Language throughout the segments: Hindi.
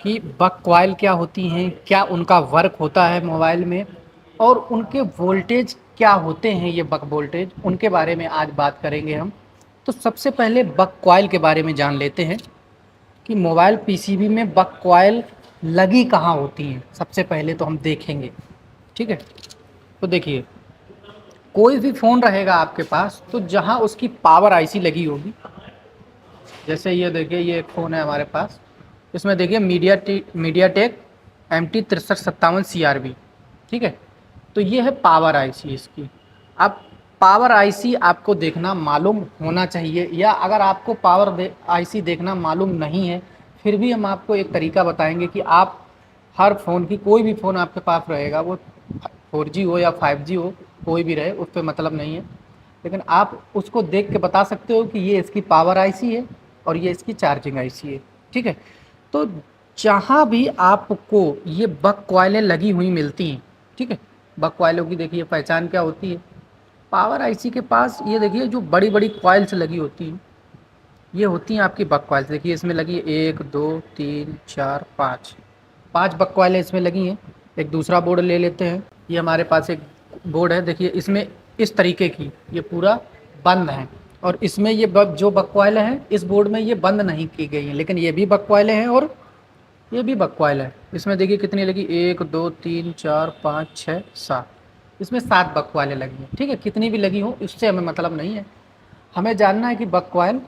कि बक कॉइल क्या होती हैं, क्या उनका वर्क होता है मोबाइल में, और उनके वोल्टेज क्या होते हैं, ये बक वोल्टेज, उनके बारे में आज बात करेंगे हम। तो सबसे पहले बक कॉइल के बारे में जान लेते हैं कि मोबाइल पीसीबी में बक कॉइल लगी कहाँ होती हैं। सबसे पहले तो हम देखेंगे, ठीक है। तो देखिए, कोई भी फ़ोन रहेगा आपके पास, तो जहाँ उसकी पावर आईसी लगी होगी, जैसे ये देखिए, ये एक फ़ोन है हमारे पास, इसमें देखिए मीडिया टेक MT6357 CRB, ठीक है। तो ये है पावर आईसी इसकी। अब पावर आईसी आपको देखना मालूम होना चाहिए, या अगर आपको पावर आईसी देखना मालूम नहीं है, फिर भी हम आपको एक तरीका बताएंगे कि आप हर फ़ोन की, कोई भी फ़ोन आपके पास रहेगा, वो 4G हो या 5G हो, कोई भी रहे, उस पर मतलब नहीं है, लेकिन आप उसको देख के बता सकते हो कि ये इसकी पावर आईसी है और ये इसकी चार्जिंग आईसी है, ठीक है। तो जहाँ भी आपको ये बक कॉइलें लगी हुई मिलती हैं, ठीक है, बक कॉइलों की देखिए पहचान क्या होती है। पावर आईसी के पास ये देखिए जो बड़ी बड़ी कॉइल्स लगी होती हैं, ये होती हैं आपकी बक कॉइल्स। देखिए इसमें लगी है 1 2 3 4 5, 5 बक कॉइलें इसमें लगी हैं। एक दूसरा बोर्ड ले लेते हैं, ये हमारे पास एक बोर्ड है, देखिए इसमें इस तरीके की ये पूरा बंद है, और इसमें ये जो बक कॉइलें हैं इस बोर्ड में ये बंद नहीं की गई हैं, लेकिन ये भी बक कॉइलें हैं और ये भी बक कॉइल है। इसमें देखिए कितनी लगी, 1 2 3 4 5 6 7, इसमें 7 बक कॉइलें लगी हैं, ठीक है। कितनी भी लगी हो उससे हमें मतलब नहीं है, हमें जानना है कि बक कॉइल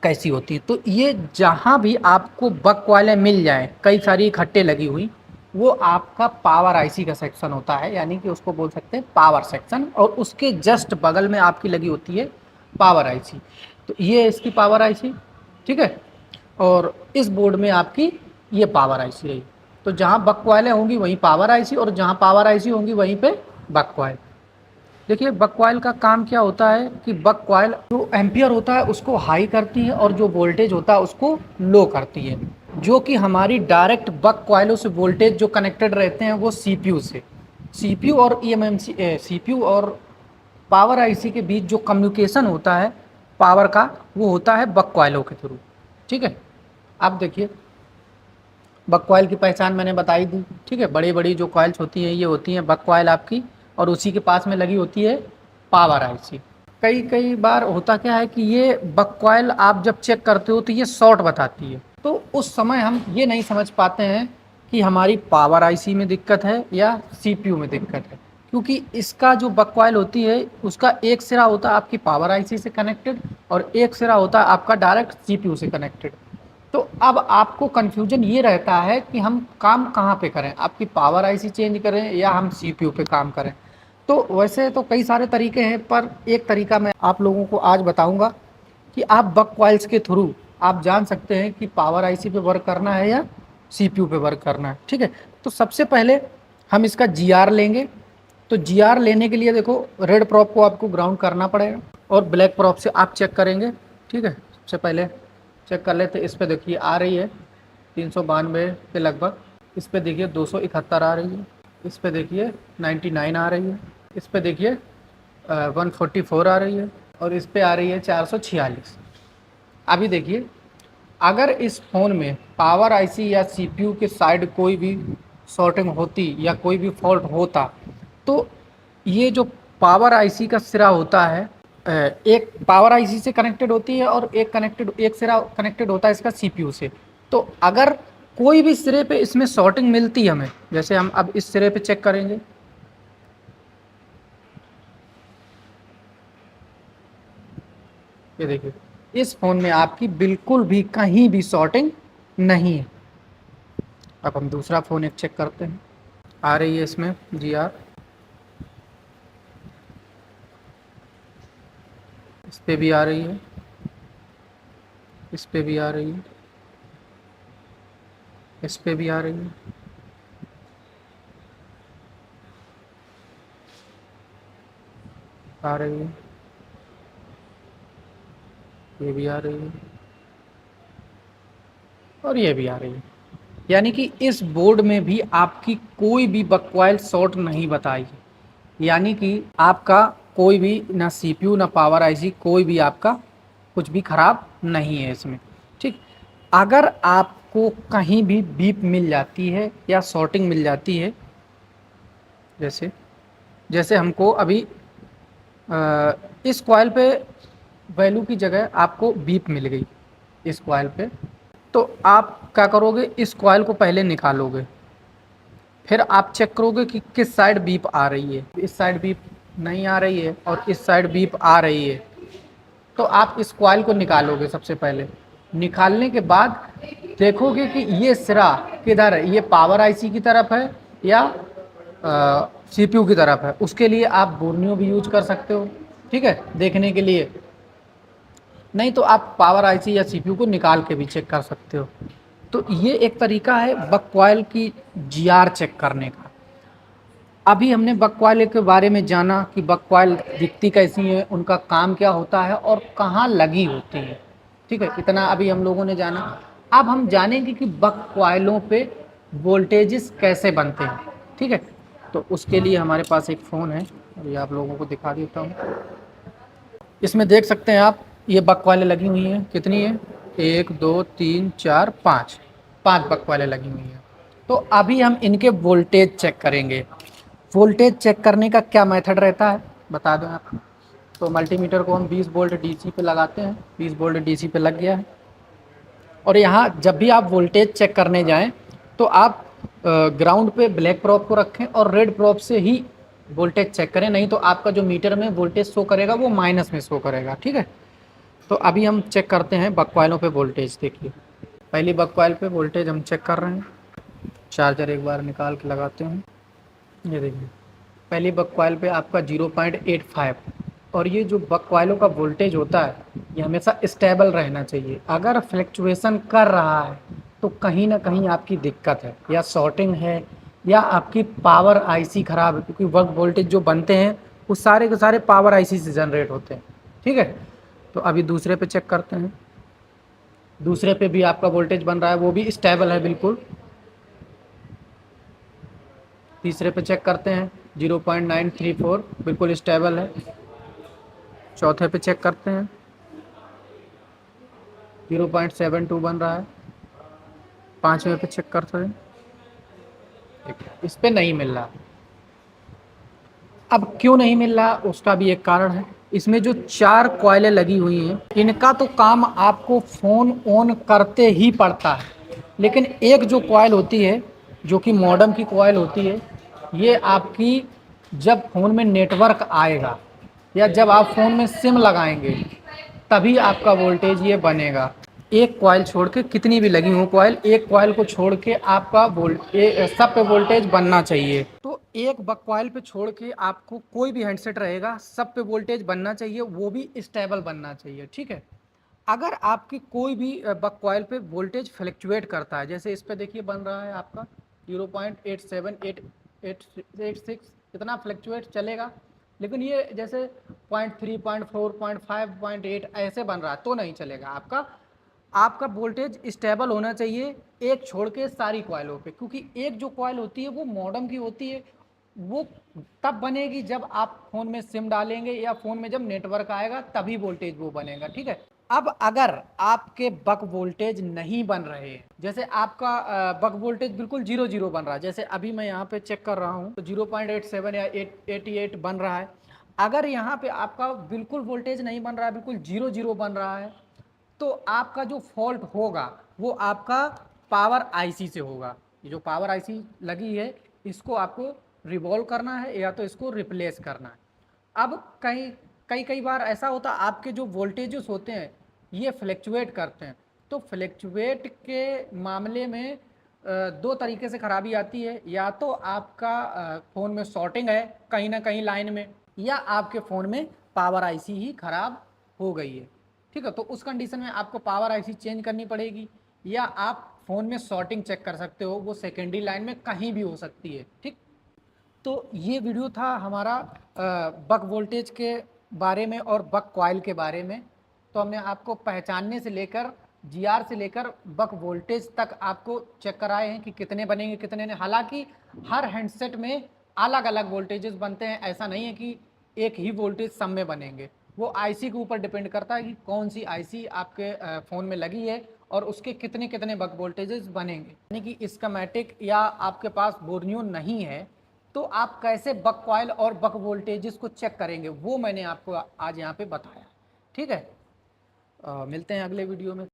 कैसी होती है। तो ये जहाँ भी आपको बक कॉइलें मिल जाएँ, कई सारी इकट्ठे लगी हुई, वो आपका पावर आईसी का सेक्शन होता है, यानी कि उसको बोल सकते हैं पावर सेक्शन, और उसके जस्ट बगल में आपकी लगी होती है पावर आईसी। तो ये इसकी पावर आईसी, ठीक है, और इस बोर्ड में आपकी ये पावर आईसी रही। तो जहाँ बक कॉइलें होंगी वहीं पावर आईसी, और जहाँ पावर आईसी होंगी वहीं पे बक कॉइल। देखिए बक कॉइल का काम क्या होता है कि बक कॉइल जो एम्पियर होता है उसको हाई करती है, और जो वोल्टेज होता है उसको लो करती है, जो कि हमारी डायरेक्ट बक कॉइलों से वोल्टेज जो कनेक्टेड रहते हैं वो सीपीयू से, सीपीयू और ईएमएमसी, सीपीयू और पावर आईसी के बीच जो कम्युनिकेशन होता है पावर का, वो होता है बक कॉइलों के थ्रू, ठीक है। अब देखिए, बक कॉइल की पहचान मैंने बताई दी, ठीक है। बड़ी बड़ी जो कॉइल्स होती हैं ये होती हैं बक कॉइल आपकी, और उसी के पास में लगी होती है पावर आईसी। कई कई बार होता क्या है कि ये बक कॉइल आप जब चेक करते हो तो ये शॉर्ट बताती है, तो उस समय हम ये नहीं समझ पाते हैं कि हमारी पावर आईसी में दिक्कत है या सीपीयू में दिक्कत है, क्योंकि इसका जो बक कॉइल होती है उसका एक सिरा होता है आपकी पावर आईसी से कनेक्टेड, और एक सिरा होता है आपका डायरेक्ट सीपीयू से कनेक्टेड। तो अब आपको कन्फ्यूजन ये रहता है कि हम काम कहाँ पे करें, आपकी पावर आईसी चेंज करें या हम सीपीयू पे काम करें। तो वैसे तो कई सारे तरीके हैं, पर एक तरीका मैं आप लोगों को आज बताऊंगा कि आप बक कॉइल्स के थ्रू आप जान सकते हैं कि पावर आईसी पे वर्क करना है या सीपीयू पे वर्क करना है, ठीक है। तो सबसे पहले हम इसका जीआर लेंगे। तो जीआर लेने के लिए देखो, रेड प्रॉप को आपको ग्राउंड करना पड़ेगा, और ब्लैक प्रॉप से आप चेक करेंगे, ठीक है। सबसे पहले चेक कर लेते, इस पे देखिए आ रही है 392 के लगभग, इस पे देखिए 271 आ रही है, इस पे देखिए 99 आ रही है, इस पे देखिए 144 आ रही है, और इस पे आ रही है 446। अभी देखिए, अगर इस फ़ोन में पावर आईसी या सीपीयू के साइड कोई भी शॉर्टिंग होती या कोई भी फॉल्ट होता, तो ये जो पावर आईसी का सिरा होता है, एक पावर आईसी से कनेक्टेड होती है, और एक सिरा कनेक्टेड होता है इसका सीपीयू से। तो अगर कोई भी सिरे पे इसमें शॉर्टिंग मिलती है हमें, जैसे हम अब इस सिरे पे चेक करेंगे, ये देखिए इस फ़ोन में आपकी बिल्कुल भी कहीं भी शॉर्टिंग नहीं है। अब हम दूसरा फ़ोन एक चेक करते हैं, आ रही है इसमें जीआर, इस पे भी आ रही है, इस पे भी आ रही है, इस पे भी आ रही है, आ रही है, ये भी आ रही है, और ये भी आ रही है। यानी कि इस बोर्ड में भी आपकी कोई भी बकवाइल शॉर्ट नहीं बताई है, यानी कि आपका कोई भी ना सीपीयू ना पावर आईसी, कोई भी आपका कुछ भी ख़राब नहीं है इसमें, ठीक। अगर आपको आपको कहीं भी बीप मिल जाती है या शॉर्टिंग मिल जाती है, जैसे जैसे हमको अभी इस कॉइल पे वैल्यू की जगह आपको बीप मिल गई इस कॉइल पे, तो आप क्या करोगे, इस कॉइल को पहले निकालोगे, फिर आप चेक करोगे कि किस साइड बीप आ रही है। इस साइड बीप नहीं आ रही है और इस साइड बीप आ रही है, तो आप इस कॉइल को निकालोगे। सबसे पहले निकालने के बाद देखोगे कि ये सिरा किधर है, ये पावर आईसी की तरफ है या सीपीयू की तरफ है। उसके लिए आप बोर्नियो भी यूज कर सकते हो, ठीक है, देखने के लिए। नहीं तो आप पावर आईसी या सीपीयू को निकाल के भी चेक कर सकते हो। तो ये एक तरीका है बक कॉइल की जीआर चेक करने का। अभी हमने बक कॉइल के बारे में जाना कि बक कॉइल दिखती कैसी है, उनका काम क्या होता है और कहाँ लगी होती है, ठीक है, इतना अभी हम लोगों ने जाना। अब हम जानेंगे कि बक कॉइलों पे वोल्टेजेस कैसे बनते हैं, ठीक है। तो उसके लिए हमारे पास एक फ़ोन है, ये आप लोगों को दिखा देता हूँ। इसमें देख सकते हैं आप, ये बक कॉइलें लगी हुई हैं, कितनी है, 1 2 3 4 5, 5 बक कॉइलें लगी हुई हैं। तो अभी हम इनके वोल्टेज चेक करेंगे। वोल्टेज चेक करने का क्या मेथड रहता है बता दो आप। तो मल्टीमीटर को हम 20 वोल्ट डीसी पे लगाते हैं, 20 वोल्ट डीसी पे लग गया है। और यहाँ जब भी आप वोल्टेज चेक करने जाएं तो आप ग्राउंड पे ब्लैक प्रोब को रखें और रेड प्रोब से ही वोल्टेज चेक करें, नहीं तो आपका जो मीटर में वोल्टेज शो करेगा वो माइनस में शो करेगा, ठीक है। तो अभी हम चेक करते हैं बक कॉइलों पे वोल्टेज। देखिए पहली बक कॉइल पे वोल्टेज हम चेक कर रहे हैं। चार्जर एक बार निकाल के लगाते हैं। ये देखिए पहली बक कॉइल पे आपका 0.85, और ये जो बक कॉइलों का वोल्टेज होता है ये हमेशा स्टेबल रहना चाहिए। अगर फ्लक्चुएशन कर रहा है तो कहीं ना कहीं आपकी दिक्कत है, या शॉर्टिंग है या आपकी पावर आईसी ख़राब है, क्योंकि बक वोल्टेज जो बनते हैं वो सारे के सारे पावर आईसी से जनरेट होते हैं, ठीक है। तो अभी दूसरे पे चेक करते हैं। दूसरे पे भी आपका वोल्टेज बन रहा है, वो भी स्टेबल है बिल्कुल। तीसरे पे चेक करते हैं, 0.934 बिल्कुल स्टेबल है। चौथे पे चेक करते हैं, 0.72 बन रहा है। पाँचवें पे चेक करते हैं, इस पे नहीं मिल रहा। अब क्यों नहीं मिल रहा उसका भी एक कारण है। इसमें जो 4 कॉइलें लगी हुई हैं इनका तो काम आपको फ़ोन ऑन करते ही पड़ता है, लेकिन एक जो कॉइल होती है जो कि मॉडेम की कॉइल होती है, ये आपकी जब फ़ोन में नेटवर्क आएगा या जब आप फ़ोन में सिम लगाएंगे तभी आपका वोल्टेज ये बनेगा। एक कॉइल छोड़ के, कितनी भी लगी हो कॉइल, एक कॉइल को छोड़ के आपका सब पे वोल्टेज बनना चाहिए। तो एक बक कॉइल पे छोड़ के आपको कोई भी हैंडसेट रहेगा सब पे वोल्टेज बनना चाहिए, वो भी स्टेबल बनना चाहिए, ठीक है। अगर आपकी कोई भी बक कॉइल पे वोल्टेज फ्लक्चुएट करता है, जैसे इस पे देखिए बन रहा है आपका 0.87886, इतना फ्लक्चुएट चलेगा, लेकिन ये जैसे 0.3 0.4 0.5 0.8 ऐसे बन रहा है तो नहीं चलेगा। आपका आपका वोल्टेज स्टेबल होना चाहिए एक छोड़ के सारी कॉइलों पे, क्योंकि एक जो कॉइल होती है वो मॉडेम की होती है, वो तब बनेगी जब आप फ़ोन में सिम डालेंगे या फ़ोन में जब नेटवर्क आएगा तभी वोल्टेज वो बनेगा, ठीक है। अब अगर आपके बक वोल्टेज नहीं बन रहे हैं, जैसे आपका बक वोल्टेज बिल्कुल 0 बन रहा है, जैसे अभी मैं यहाँ पे चेक कर रहा हूँ तो 0.87 या 88 बन रहा है। अगर यहाँ पे आपका बिल्कुल वोल्टेज नहीं बन रहा है, बिल्कुल 0 बन रहा है, तो आपका जो फॉल्ट होगा वो आपका पावर आईसी से होगा। ये जो पावर आईसी लगी है इसको आपको रिवॉल्व करना है या तो इसको रिप्लेस करना है। अब कई बार ऐसा होता है आपके जो वोल्टेजेस होते हैं ये फ्लैक्चुएट करते हैं, तो फ्लैक्चुएट के मामले में दो तरीके से खराबी आती है, या तो आपका फ़ोन में शॉर्टिंग है कहीं ना कहीं लाइन में, या आपके फ़ोन में पावर आईसी ही ख़राब हो गई है, ठीक है। तो उस कंडीशन में आपको पावर आईसी चेंज करनी पड़ेगी, या आप फ़ोन में शॉर्टिंग चेक कर सकते हो, वो सेकेंडरी लाइन में कहीं भी हो सकती है, ठीक। तो ये वीडियो था हमारा बक वोल्टेज के बारे में और बक कॉइल के बारे में। तो हमने आपको पहचानने से लेकर जीआर से लेकर बक वोल्टेज तक आपको चेक कराए हैं कि कितने बनेंगे कितने नहीं। हालांकि हर हैंडसेट में अलग अलग वोल्टेजेस बनते हैं, ऐसा नहीं है कि एक ही वोल्टेज सब में बनेंगे। वो आईसी के ऊपर डिपेंड करता है कि कौन सी आईसी आपके फ़ोन में लगी है और उसके कितने कितने बक वोल्टेजेस बनेंगे। यानी कि स्कीमेटिक या आपके पास बोर्नियो नहीं है तो आप कैसे बक कॉइल और बक वोल्टेजेस को चेक करेंगे, वो मैंने आपको आज यहाँ पे बताया। ठीक है, मिलते हैं अगले वीडियो में।